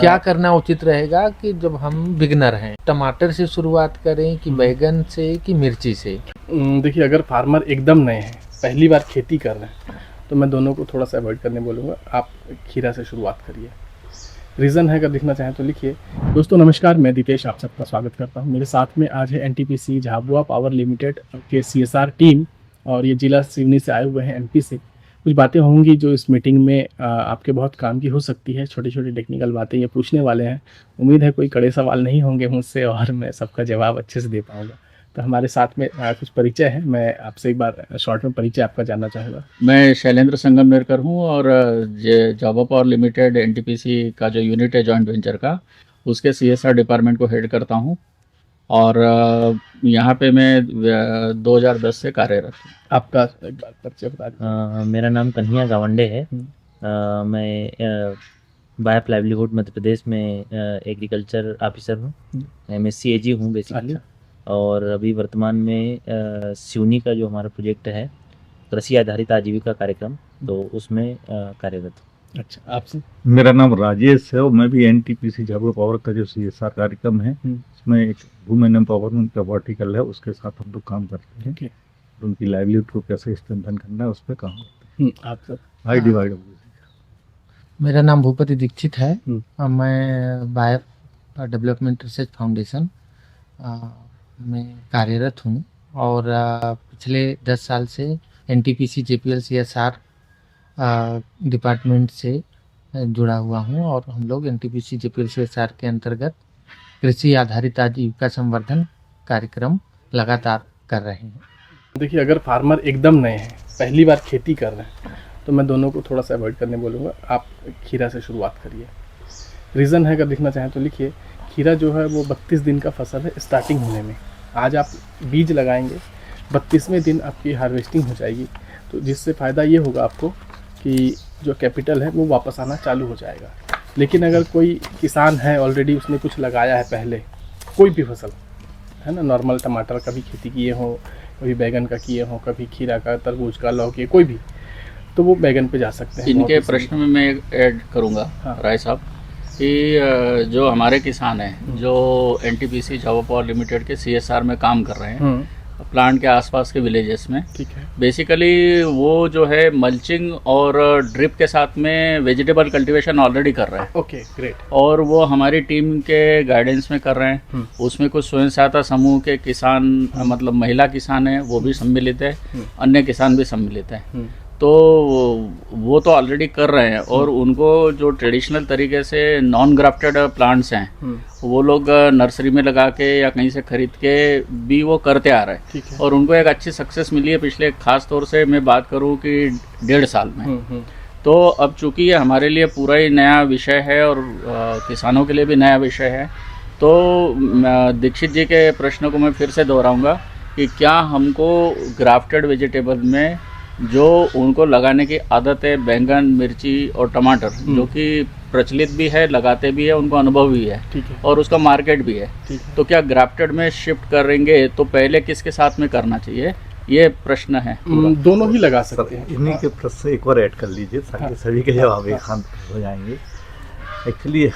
क्या करना उचित रहेगा कि जब हम बिगनर हैं, टमाटर से शुरुआत करें कि बैगन से कि मिर्ची से? देखिए, अगर फार्मर एकदम नए हैं, पहली बार खेती कर रहे हैं, तो मैं दोनों को थोड़ा सा अवॉइड करने बोलूँगा। आप खीरा से शुरुआत करिए। रीज़न है, अगर लिखना चाहें तो लिखिए। दोस्तों नमस्कार, मैं दितेश आप सबका स्वागत करता हूं। मेरे साथ में आज है एनटीपीसी झाबुआ पावर लिमिटेड के सीएसआर टीम, और ये जिला सिवनी से आए हुए हैं, एमपी से। कुछ बातें होंगी जो इस मीटिंग में आपके बहुत काम की हो सकती है। छोटी छोटी टेक्निकल बातें ये पूछने वाले हैं। उम्मीद है कोई कड़े सवाल नहीं होंगे मुझसे और मैं सबका जवाब अच्छे से दे पाऊँगा। तो हमारे साथ में कुछ परिचय है। मैं आपसे एक बार शॉर्ट में परिचय आपका जानना चाहूँगा। मैं शैलेंद्र संगमनेरकर हूँ और झाबुआ पावर लिमिटेड एनटीपीसी का जो यूनिट है जॉइंट वेंचर का, उसके सीएसआर डिपार्टमेंट को हेड करता हूँ। और यहाँ पे मैं 2010 से कार्यरत हूँ। आपका एक बार परिचय बता दीजिए। मेरा नाम कन्हैया गावंडे है। मैं बायफ लाइवलीहुड मध्य प्रदेश में एग्रीकल्चर ऑफिसर हूँ। एमएससी एजी हूँ बेसिकली। और अभी वर्तमान में सिवनी का जो हमारा प्रोजेक्ट है कृषि आधारित आजीविका कार्यक्रम, तो उसमें कार्यरत हूँ। अच्छा, आपसे? मेरा नाम राजेश है और मैं भी एनटीपीसी झाबुआ पावर का जो सीएसआर कार्यक्रम है उसमें एक वुमेन एम्पावरमेंट का वर्टिकल है, उसके साथ हम लोग काम करते हैं। और उनकी लाइवलीहुड को कैसे स्ट्रेंथन करना है उस पर काम करते हैं। आप सब? I divide. मेरा नाम भूपति दीक्षित है। मैं बायफ डेवलपमेंट रिसर्च फाउंडेशन में कार्यरत हूँ और पिछले 10 साल से एनटीपीसी जेपीएल सीएसआर डिपार्टमेंट से जुड़ा हुआ हूँ। और हम लोग एनटीपीसी जेपीएल सीएसआर के अंतर्गत कृषि आधारित आजीविका संवर्धन कार्यक्रम लगातार कर रहे हैं। देखिए, अगर फार्मर एकदम नए हैं, पहली बार खेती कर रहे हैं, तो मैं दोनों को थोड़ा सा अवॉइड करने बोलूँगा। आप खीरा से शुरुआत करिए। रीज़न है, अगर लिखना चाहें तो लिखिए। खीरा जो है वो 32 दिन का फसल है स्टार्टिंग होने में। आज आप बीज लगाएंगे, 32वें दिन आपकी हार्वेस्टिंग हो जाएगी, तो जिससे फ़ायदा ये होगा आपको कि जो कैपिटल है वो वापस आना चालू हो जाएगा। लेकिन अगर कोई किसान है ऑलरेडी, उसने कुछ लगाया है पहले, कोई भी फसल है ना, नॉर्मल टमाटर का भी खेती किए हो, कभी बैगन का किए हो, कभी खीरा का, तरबूज का, लौकी, कोई भी, तो वो बैगन पे जा सकते हैं। इनके प्रश्न में मैं ऐड करूँगा राय साहब कि जो हमारे किसान हैं जो एनटीपीसी झाबुआ पावर लिमिटेड के सीएसआर में काम कर रहे हैं प्लांट के आसपास के विलेजेस में, ठीक है, बेसिकली वो जो है मल्चिंग और ड्रिप के साथ में वेजिटेबल कल्टीवेशन ऑलरेडी कर रहे हैं। Okay, great. और वो हमारी टीम के गाइडेंस में कर रहे हैं। उसमें कुछ स्वयं सहायता समूह के किसान, मतलब महिला किसान हैं, वो भी सम्मिलित है, अन्य किसान भी सम्मिलित हैं। तो वो तो ऑलरेडी कर रहे हैं और उनको जो ट्रेडिशनल तरीके से नॉन ग्राफ्टेड प्लांट्स हैं वो लोग नर्सरी में लगा के या कहीं से खरीद के भी वो करते आ रहे हैं। और उनको एक अच्छी सक्सेस मिली है पिछले, खास तौर से मैं बात करूं कि 1.5 साल में। तो अब चूंकि ये हमारे लिए पूरा ही नया विषय है और किसानों के लिए भी नया विषय है, तो दीक्षित जी के प्रश्न को मैं फिर से दोहराऊंगा कि क्या हमको ग्राफ्टेड वेजिटेबल में जो उनको लगाने की आदत है, बैंगन, मिर्ची और टमाटर, जो कि प्रचलित भी है, लगाते भी है, उनको अनुभव भी है और उसका मार्केट भी है, तो क्या ग्राफ्टेड में शिफ्ट करेंगे तो पहले किसके साथ में करना चाहिए, ये प्रश्न है। दोनों ही लगा सकते हैं। इन्हीं के प्रश्न एक और ऐड कर लीजिए ताकि सभी के जवाब एक साथ हो जाएंगे। एक्चुअली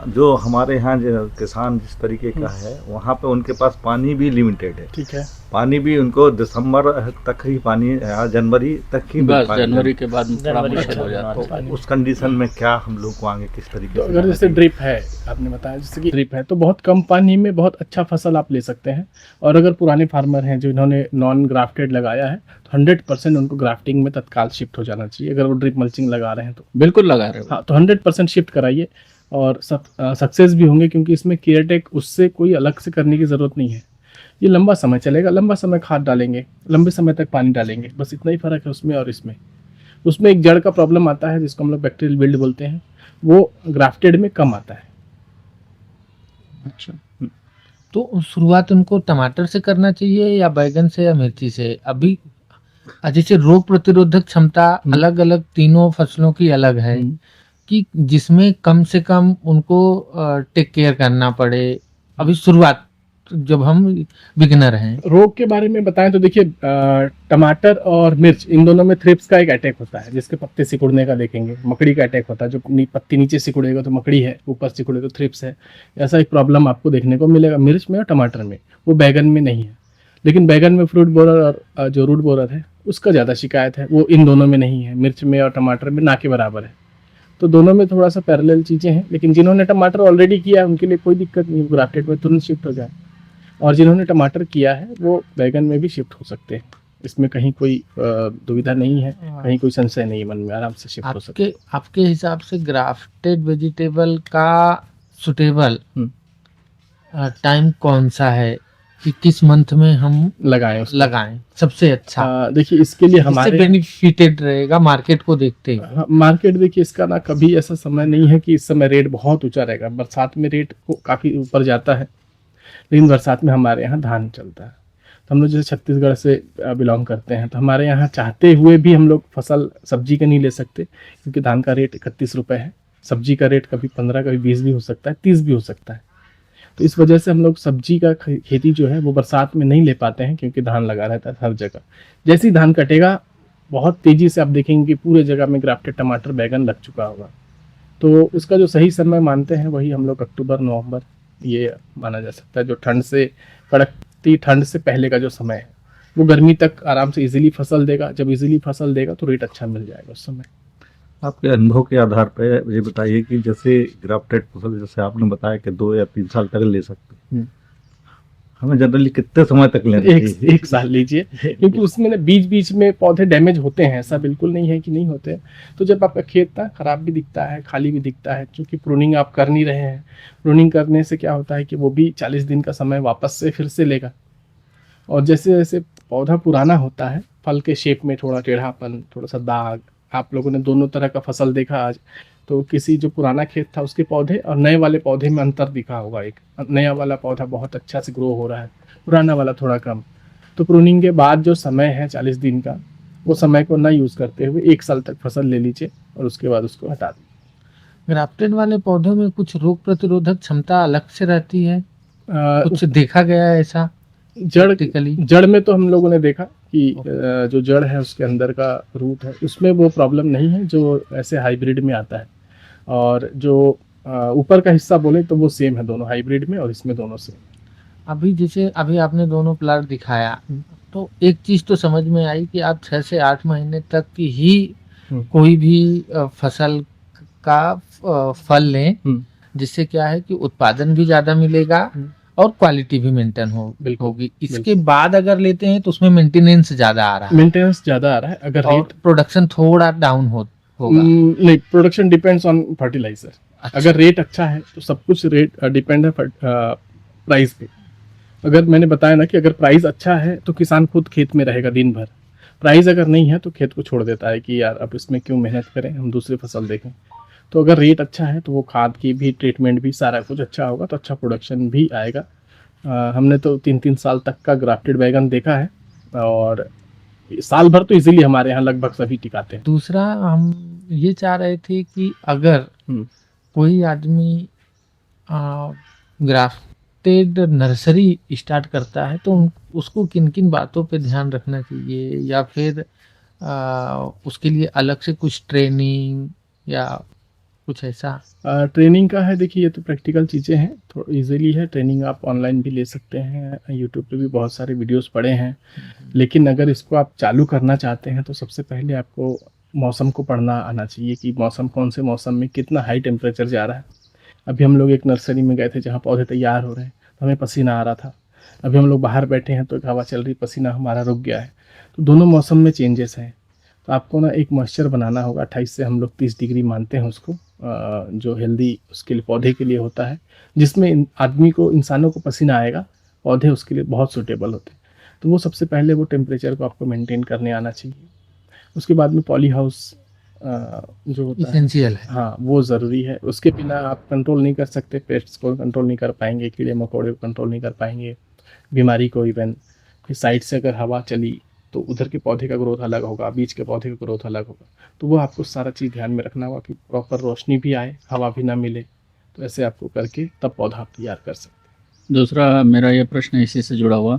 जो हमारे यहाँ जो किसान जिस तरीके का है, वहाँ पे उनके पास पानी भी लिमिटेड है। ठीक है, पानी भी उनको दिसंबर तक ही पानी, जनवरी तक ही, बस जनवरी के बाद थोड़ा मुश्किल हो जाता है। उस कंडीशन में क्या हम लोग को आगे किस तरीके तो से, अगर जैसे ड्रिप है, आपने बताया जैसे कि ड्रिप है, तो बहुत कम पानी में बहुत अच्छा फसल आप ले सकते हैं। और अगर पुराने फार्मर हैं जो इन्होंने नॉन ग्राफ्टेड लगाया है, तो 100% उनको ग्राफ्टिंग में तत्काल शिफ्ट हो जाना चाहिए। अगर वो ड्रिप मल्चिंग लगा रहे हैं तो बिल्कुल लगा रहे हो। हाँ, तो 100% शिफ्ट कराइए और सक्सेस भी होंगे, क्योंकि इसमें केयरटेक उससे कोई अलग से करने की ज़रूरत नहीं है। ये लंबा समय चलेगा, लंबा समय खाद डालेंगे, लंबे समय तक पानी डालेंगे, बस इतना ही फ़र्क है उसमें और इसमें। उसमें एक जड़ का प्रॉब्लम आता है जिसको हम लोग बैक्टीरियल बिल्ड बोलते हैं, वो ग्राफ्टेड में कम आता है। अच्छा, तो शुरुआत उनको टमाटर से करना चाहिए या बैगन से या मिर्ची से? अभी जैसे रोग प्रतिरोधक क्षमता अलग अलग तीनों फसलों की अलग है, कि जिसमें कम से कम उनको टेक केयर करना पड़े। अभी शुरुआत जब हम बिगिनर हैं। रोग के बारे में बताएं तो देखिए, टमाटर और मिर्च इन दोनों में थ्रिप्स का एक अटैक होता है, जिसके पत्ते सिकुड़ने का देखेंगे। मकड़ी का अटैक होता है, जो पत्ती नीचे सिकुड़ेगा तो मकड़ी है, ऊपर सिकुड़े तो थ्रिप्स है। ऐसा एक प्रॉब्लम आपको देखने को मिलेगा मिर्च में और टमाटर में, वो बैगन में नहीं है। लेकिन बैगन में फ्रूट बोरर और जो रूट बोरर है उसका ज़्यादा शिकायत है, वो इन दोनों में नहीं है। मिर्च में और टमाटर में ना के बराबर है। तो दोनों में थोड़ा सा पैरेलल चीज़ें हैं, लेकिन जिन्होंने टमाटर ऑलरेडी किया है उनके लिए कोई दिक्कत नहीं, ग्राफ्टेड में तुरंत शिफ्ट हो जाए। और जिन्होंने टमाटर किया है वो बैगन में भी शिफ्ट हो सकते हैं। इसमें कहीं कोई दुविधा नहीं है, कहीं कोई संशय नहीं है मन में, आराम से शिफ्ट हो सकते हैं। आपके हिसाब से ग्राफ्टेड वेजिटेबल का सुटेबल टाइम कौन सा है कि किस मंथ में हम लगाएं सबसे अच्छा? देखिए, इसके लिए हमारे बेनिफिटेड रहेगा मार्केट को देखते हैं। मार्केट देखिए, इसका ना कभी ऐसा समय नहीं है कि इस समय रेट बहुत ऊंचा रहेगा। बरसात में रेट काफ़ी ऊपर जाता है, लेकिन बरसात में हमारे यहाँ धान चलता है। तो हम लोग जैसे छत्तीसगढ़ से बिलोंग करते हैं, तो हमारे यहाँ चाहते हुए भी हम लोग फसल सब्जी का नहीं ले सकते, क्योंकि धान का रेट 31 रुपये है। सब्जी का रेट कभी 15, कभी 20 भी हो सकता है, 30 भी हो सकता है। तो इस वजह से हम लोग सब्जी का खेती जो है वो बरसात में नहीं ले पाते हैं, क्योंकि धान लगा रहता है हर जगह। जैसे ही धान कटेगा, बहुत तेज़ी से आप देखेंगे कि पूरे जगह में ग्राफ्टेड टमाटर बैगन लग चुका होगा। तो उसका जो सही समय मानते हैं वही हम लोग अक्टूबर नवंबर ये माना जा सकता है। जो ठंड से कड़कती ठंड से पहले का जो समय है, वो गर्मी तक आराम से इजीली फसल देगा। जब इजीली फसल देगा तो रेट अच्छा मिल जाएगा उस समय। आपके अनुभव के आधार पर ये बताइए कि जैसे ग्राफ्टेड फसल, जैसे आपने बताया कि 2 या 3 साल तक ले सकते हैं, हमें जनरली कितने समय तक लेना चाहिए? एक साल लीजिए, क्योंकि उसमें ना बीच बीच में पौधे डैमेज होते हैं, ऐसा बिल्कुल नहीं है कि नहीं होते। तो जब आपका खेत ना खराब भी दिखता है, खाली भी दिखता है, क्योंकि प्रूनिंग आप कर नहीं रहे हैं। प्रूनिंग करने से क्या होता है कि वो भी 40 दिन का समय वापस से फिर से लेगा। और जैसे जैसे पौधा पुराना होता है, फल के शेप में थोड़ा टेढ़ापन, थोड़ा सा दाग, आप लोगों ने दोनों तरह का फसल देखा आज। तो किसी जो पुराना खेत था उसके पौधे और नए वाले पौधे में अंतर दिखा होगा। एक नया वाला पौधा बहुत अच्छा से ग्रो हो रहा है, पुराना वाला थोड़ा कम। तो प्रूनिंग के बाद जो समय है 40 दिन का, वो समय को ना यूज़ करते हुए 1 साल तक फसल ले लीजिए और उसके बाद उसको हटा दीजिए। ग्राफ्टेड वाले पौधों में कुछ रोग प्रतिरोधक क्षमता अलग से रहती है, कुछ देखा गया है ऐसा? जड़ में तो हम लोगों ने देखा कि जो जड़ है उसके अंदर का रूट है, उसमें वो प्रॉब्लम नहीं है जो ऐसे हाइब्रिड में आता है। और जो ऊपर का हिस्सा बोले तो वो सेम है दोनों, हाइब्रिड में और इसमें दोनों सेम। अभी आपने दोनों प्लाट दिखाया, तो एक चीज तो समझ में आई कि आप 6 से 8 महीने तक की ही कोई भी फसल का फल लें, जिससे क्या है कि उत्पादन भी ज्यादा मिलेगा और क्वालिटी भी मेंटेन होगी। इसके बाद अगर लेते हैं तो उसमें मेंटेनेंस ज्यादा आ रहा है, अगर रेट प्रोडक्शन थोड़ा डाउन होगा। नहीं, प्रोडक्शन डिपेंड्स ऑन फर्टिलाइजर। अगर रेट अच्छा है तो सब कुछ रेट डिपेंड है प्राइस पे। अगर मैंने बताया ना कि अगर प्राइस अच्छा है तो किसान खुद खेत में रहेगा दिन भर। प्राइस अगर नहीं है तो खेत को छोड़ देता है कि यार अब इसमें क्यों मेहनत करें, हम दूसरी फसल देखें। तो अगर रेट अच्छा है तो वो खाद की भी, ट्रीटमेंट भी, सारा कुछ अच्छा होगा तो अच्छा प्रोडक्शन भी आएगा। हमने तो 3-3 साल तक का ग्राफ्टेड बैगन देखा है और साल भर तो इजीली हमारे यहाँ लगभग सभी टिकाते हैं। दूसरा हम ये चाह रहे थे कि अगर कोई आदमी ग्राफ्टेड नर्सरी स्टार्ट करता है तो उसको किन किन बातों पे ध्यान रखना चाहिए, या फिर उसके लिए अलग से कुछ ट्रेनिंग या कुछ ऐसा? ट्रेनिंग का है, देखिए ये तो प्रैक्टिकल चीज़ें हैं, थोड़ा इजीली है। ट्रेनिंग आप ऑनलाइन भी ले सकते हैं, यूट्यूब पे भी बहुत सारे वीडियोस पड़े हैं। लेकिन अगर इसको आप चालू करना चाहते हैं तो सबसे पहले आपको मौसम को पढ़ना आना चाहिए कि मौसम, कौन से मौसम में कितना हाई टेम्परेचर जा रहा है। अभी हम लोग एक नर्सरी में गए थे जहाँ पौधे तैयार हो रहे हैं, तो हमें पसीना आ रहा था। अभी हम लोग बाहर बैठे हैं तो एक हवा चल रही, पसीना हमारा रुक गया है। तो दोनों मौसम में चेंजेस हैं। तो आपको ना एक मॉइस्चर बनाना होगा, 28 से हम लोग 30 डिग्री मानते हैं उसको, जो हेल्दी उसके लिए, पौधे के लिए होता है, जिसमें आदमी को, इंसानों को पसीना आएगा, पौधे उसके लिए बहुत सूटेबल होते हैं। तो वो सबसे पहले वो टेम्परेचर को आपको मेंटेन करने आना चाहिए। उसके बाद में पॉली हाउस जो होता एसेंशियल है, हाँ वो ज़रूरी है। उसके बिना आप कंट्रोल नहीं कर सकते, पेस्ट्स को कंट्रोल नहीं कर पाएंगे, कीड़े मकोड़े को कंट्रोल नहीं कर पाएंगे, बीमारी को इवन। फिर साइड से अगर हवा चली तो उधर के पौधे का ग्रोथ अलग होगा, बीच के पौधे का ग्रोथ अलग होगा। तो वो आपको सारा चीज़ ध्यान में रखना होगा कि प्रॉपर रोशनी भी आए, हवा भी ना मिले। तो ऐसे आपको करके तब पौधा आप तैयार कर सकते हैं। दूसरा मेरा ये प्रश्न इसी से जुड़ा हुआ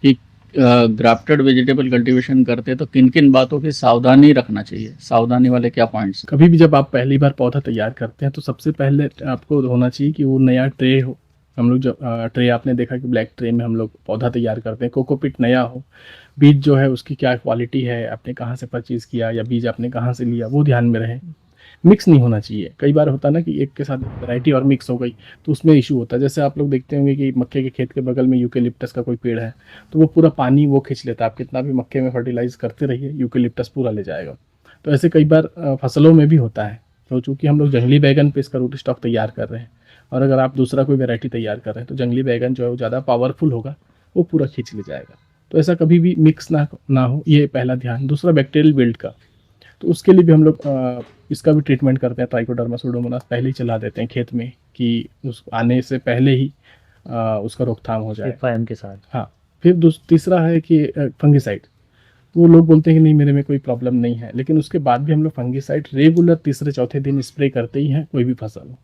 कि ग्राफ्टेड वेजिटेबल कल्टीवेशन करते तो किन किन बातों की सावधानी रखना चाहिए, सावधानी वाले क्या पॉइंट्स? कभी भी जब आप पहली बार पौधा तैयार करते हैं तो सबसे पहले आपको होना चाहिए कि वो नया ट्रे हो। हम लोग जब ट्रे आपने देखा कि ब्लैक ट्रे में हम लोग पौधा तैयार करते हैं, कोकोपीट नया हो, बीज जो है उसकी क्या क्वालिटी है, आपने कहाँ से परचेज़ किया या बीज आपने कहाँ से लिया, वो ध्यान में रहे। मिक्स नहीं होना चाहिए। कई बार होता है ना कि एक के साथ वैरायटी और मिक्स हो गई तो उसमें इशू होता है। जैसे आप लोग देखते होंगे कि मक्के के खेत के बगल में यूकेलिप्टस का कोई पेड़ है तो वो पूरा पानी वो खींच लेता है। आप कितना भी मक्के में फर्टिलाइज करते रहिए, यूकेलिप्टस पूरा ले जाएगा। तो ऐसे कई बार फसलों में भी होता है। तो चूँकि हम लोग जंगली बैगन पे इसका रूट स्टॉक तैयार कर रहे हैं और अगर आप दूसरा कोई वैरायटी तैयार कर रहे हैं तो जंगली बैगन जो है वो ज़्यादा पावरफुल होगा, वो पूरा खींच ले जाएगा। तो ऐसा कभी भी मिक्स ना हो, ये पहला ध्यान। दूसरा बैक्टीरियल बिल्ड का, तो उसके लिए भी हम लोग इसका भी ट्रीटमेंट करते हैं। ट्राइकोडर्मा सूडोमोनास पहले ही चला देते हैं खेत में कि उस आने से पहले ही उसका रोकथाम हो जाए FIM के साथ। हाँ। फिर तीसरा है कि फंगिसाइड। वो लोग बोलते हैं कि नहीं मेरे में कोई प्रॉब्लम नहीं है, लेकिन उसके बाद भी हम लोग फंगिसाइड रेगुलर तीसरे चौथे दिन स्प्रे करते ही हैं, कोई भी फसल हो।